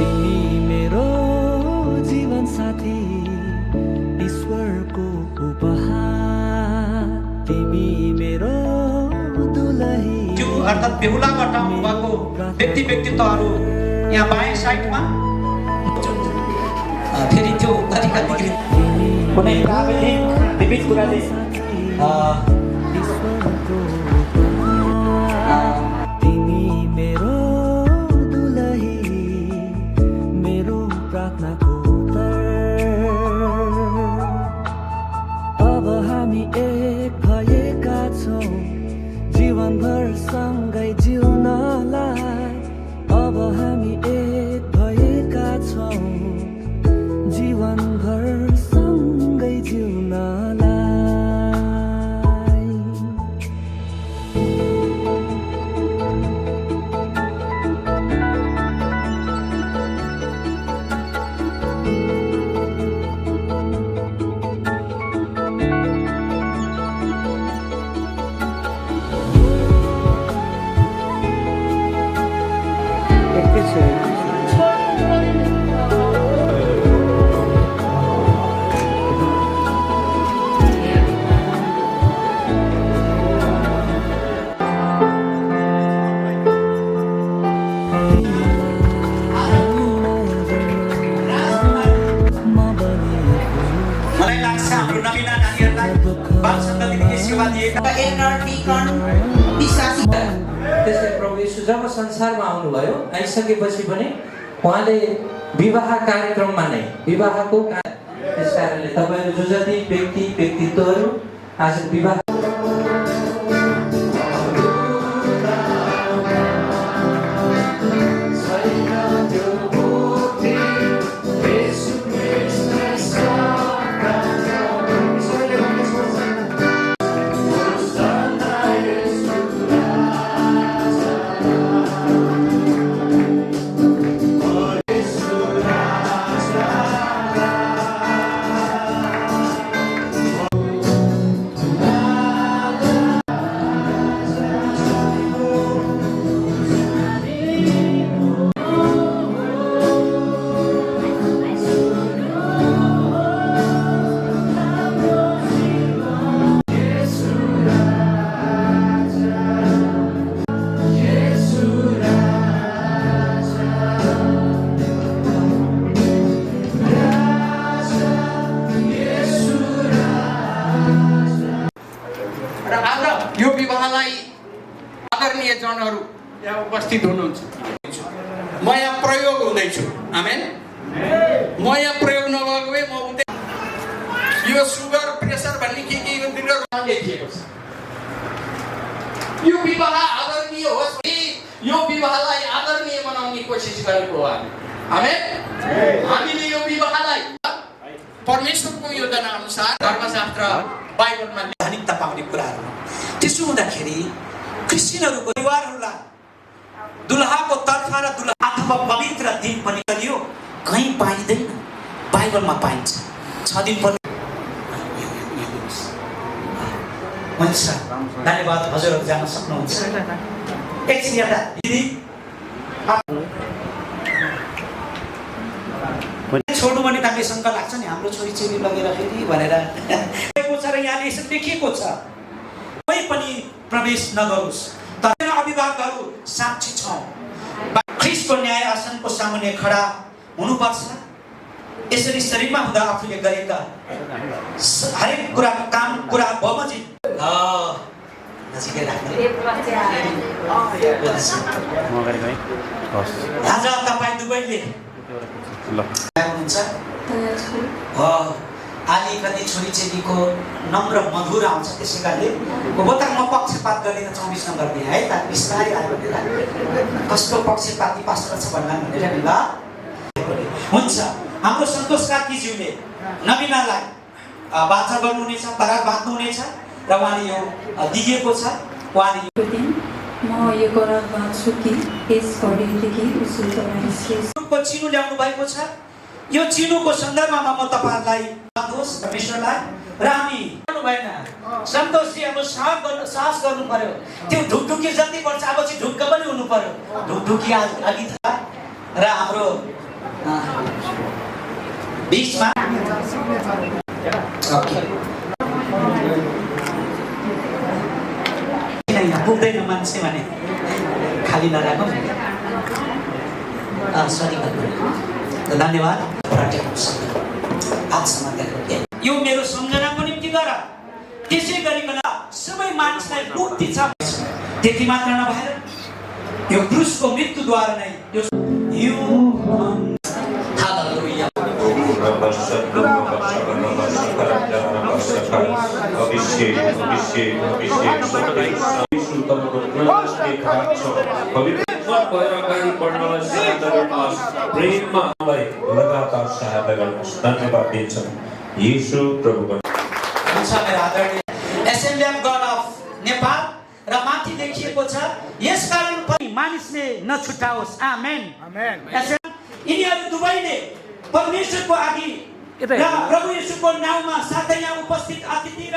तिमी मेरो जीवन साथी ईश्वरको उपहार तिमी मेरो दुलही त्यो अर्थात् बेहुलाबाट भएको व्यक्तित्वहरू यहाँ बायाँ साइडमा फेरि त्यो तरिका कुनै प्राविधिक विविध कुराले तिमी मेरो दुलही मेरो प्रार्थनाको अब हामी एक भएका छौँ जीवनभर सँगै जिउनलाई अब हामी एक भएका छौँ जीवनभर सँगै जिउनलाई त्यसै प्रभु येशू जब संसारमा आउनुभयो आइसकेपछि पनि उहाँले विवाह कार्यक्रममा नै विवाहको त्यस कारणले तपाईँहरू जो जति व्यक्तित्वहरू आज विवाह आदरणीय जनहरू यहाँ उपस्थित हुनुहुन्छ म यहाँ प्रयोग हुँदैछु आमेन म यहाँ प्रयोग नभएको भए म उतै यो सुगर प्रेसर भन्ने के लेखिएको छ यो विवाह आदरणीय होस् भने यो विवाहलाई आदरणीय बनाउने कोसिस गरेको हो आमेन हामीले यो विवाहलाई परमेश्वरको योजना अनुसार धर्मशास्त्र बाइबलमा धनिकता पाउने कुराहरू त्यसो हुँदाखेरि क्रिस्चियनहरूको परिवारहरूलाई दुल्हाको तर्फ र दुल्हा अथवा पवित्र दिन पनि गरियो कहीँ पाइँदैन बाइबलमा पाइन्छ 6 दिन पनि हुन्छ धन्यवाद हजुरहरू जान सक्नुहुन्छ एकछिन यता दिदी छोड्नु भने ताकि शङ्का लाग्छ नि हाम्रो छोरी चेली लगेर फेरि भनेर छ र यहाँले यसो लेखिएको छ कोही पनि प्रवेश नगरोस् तर अभिभावकहरू साक्षी छौँ ख्रीष्टको न्याय आसनको सामुन्ने खडा हुनुपर्छ यसरी शरीरमा हुँदा आफूले गरेका हरेक कुराको काम कुरा बमोजिम नजिकै राख्नु आज तपाईँ दुवैले हुनुहुन्छ आली कति छोरी चेलीको नम्र मधुर आउँछ त्यसै कारणले बोतल म पक्षपात गर्दिनँ 24 नम्बर दिएँ है त बिस्तारै आयो कसको पक्षपाती पास्टर छ भन्ला भनेर नि ल हुन्छ हाम्रो सन्तोष कार्कीज्यूले नबिनालाई वाचा गर्नुहुनेछ करार बाँध्नुहुनेछ र उहाँले यो दिएको छ उहाँले म यो करार बाँध्छु कि यस घडीदेखि उसो चिनो ल्याउनु भएको छ यो चिनोको सन्दर्भमा म तपाईहरुलाई दोष परमेश्वरलाई र हामी गर्नु भएन सन्तोषजी अब साहस गर्नु पर्यो त्यो ढुकढुकी जति पर्छ अब चाहिँ ढुक्क पनि हुनु पर्यो ढुकढुकी अघि था र हाम्रो 20मा ओके किन यहाँ पुग्दैन मान्छे भने खाली नराखौँ सरी धन्यवाद यो मेरो सम्झनाको निम्ति गर त्यसै गरिकन सबै मानिसलाई मुक्ति छ त्यति मात्र नभएर यो क्रुसको मृत्युद्वारा नै यो हालेलुया लगातार सहायता गर्नुहोस् धन्यवाद दिन्छौँ येशू प्रभुको Assembly of God of Nepal र माथि लेखिएको छ यसकारण पनि मानिसले नछुटाओस् आमेन यिनीहरू दुवैले परमेश्वरको अघि र प्रभु येशूको नाउँमा साथै यहाँ उपस्थित अतिथि र